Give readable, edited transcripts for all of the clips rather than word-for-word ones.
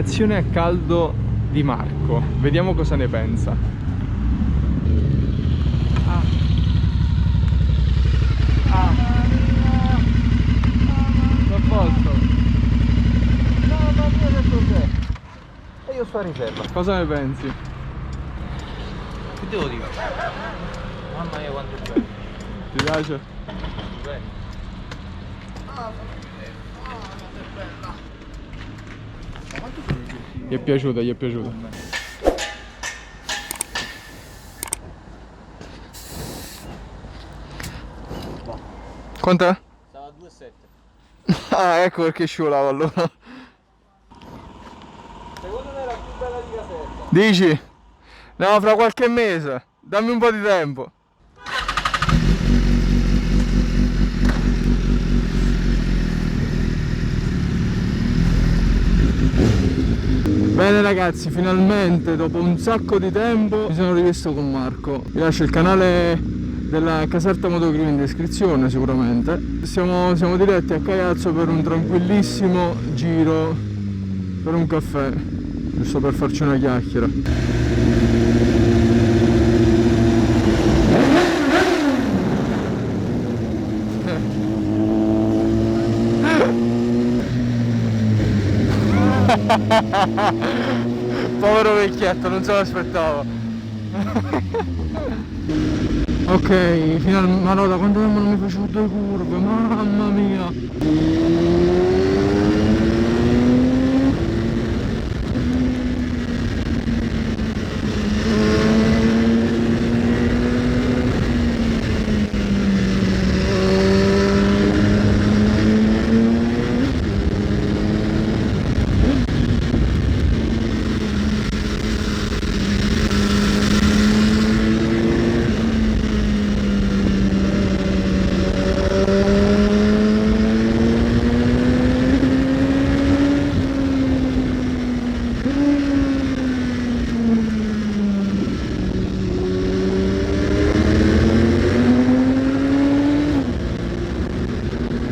reazione a caldo di Marco, vediamo cosa ne pensa. L'ho posto. No, ma che cos'è? E io sto a riserva. Cosa ne pensi? Che devo dire? Mamma mia quanto è bello. Ti piace? Bello. Gli è piaciuta, gli è piaciuta. Quant'è? Stava a 2,7. Ah, ecco perché scivolava allora. Secondo me era più bella di Caserta. Dici? No, fra qualche mese. Dammi un po' di tempo. Bene ragazzi, finalmente dopo un sacco di tempo mi sono rivisto con Marco. Vi lascio il canale della Caserta Motocross in descrizione sicuramente. Siamo diretti a Caiazzo per un tranquillissimo giro, per un caffè, giusto per farci una chiacchiera. Povero vecchietto, non se l'aspettavo. Ok, finalmente. Ma no, da quanto tempo non mi facevo 2 curve, mamma mia.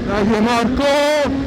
Dai Marco!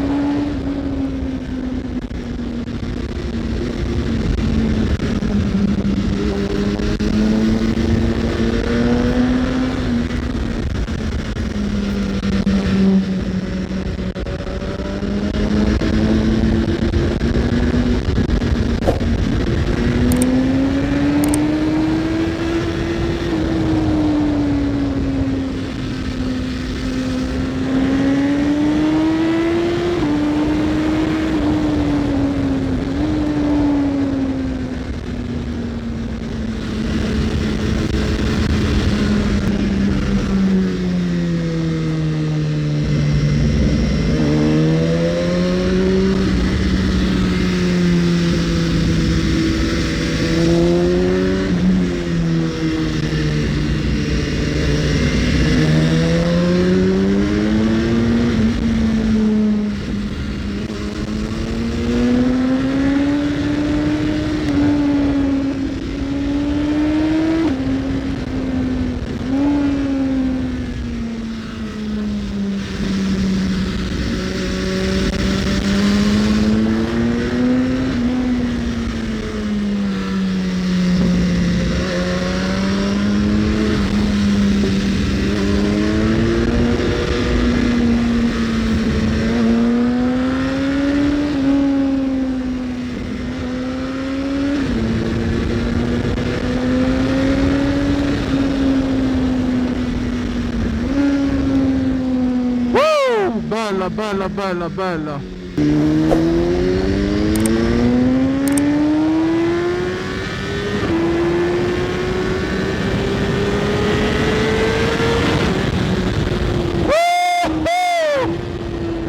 Bella, bella, bella.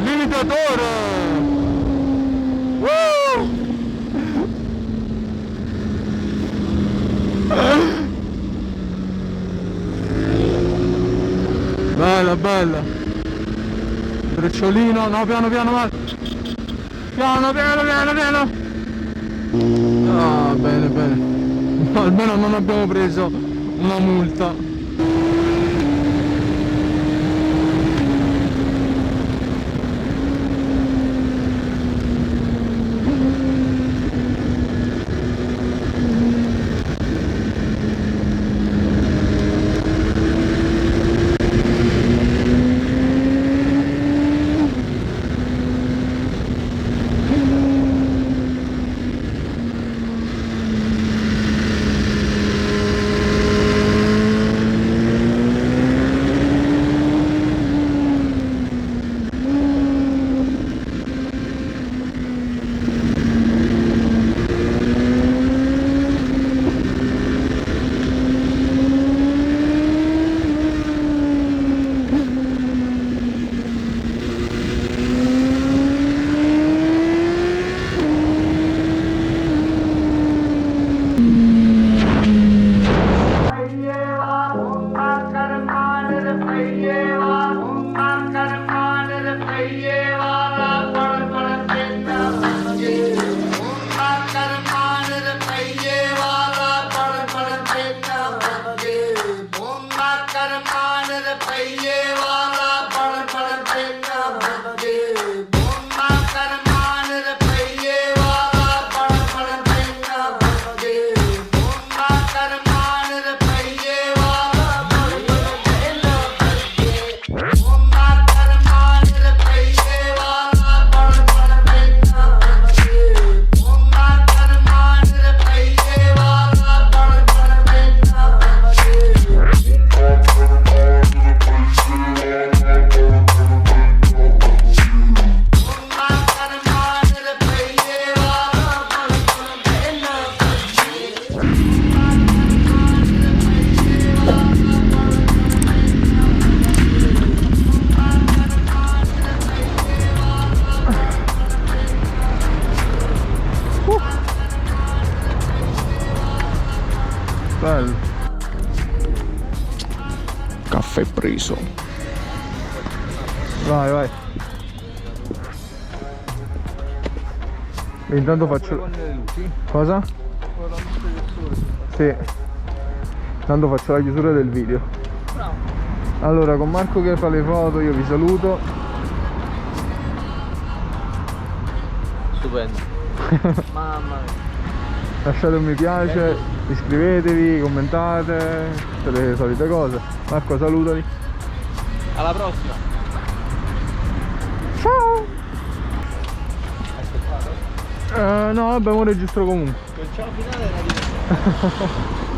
Limitatore. Bella, bella. Brecciolino, no, piano piano, va. Piano piano piano piano. Ah, bene bene. No, almeno non abbiamo preso una multa. Bello. Caffè preso. Vai, vai. E intanto faccio... Cosa? Sì. Intanto faccio la chiusura del video. Allora, con Marco che fa le foto, io vi saluto. Stupendo. Mamma mia. Lasciate un mi piace, iscrivetevi, commentate, tutte le solite cose. Marco, salutali. Alla prossima. Ciao. No, vabbè, ora registro comunque. Quel ciao finale era diverso.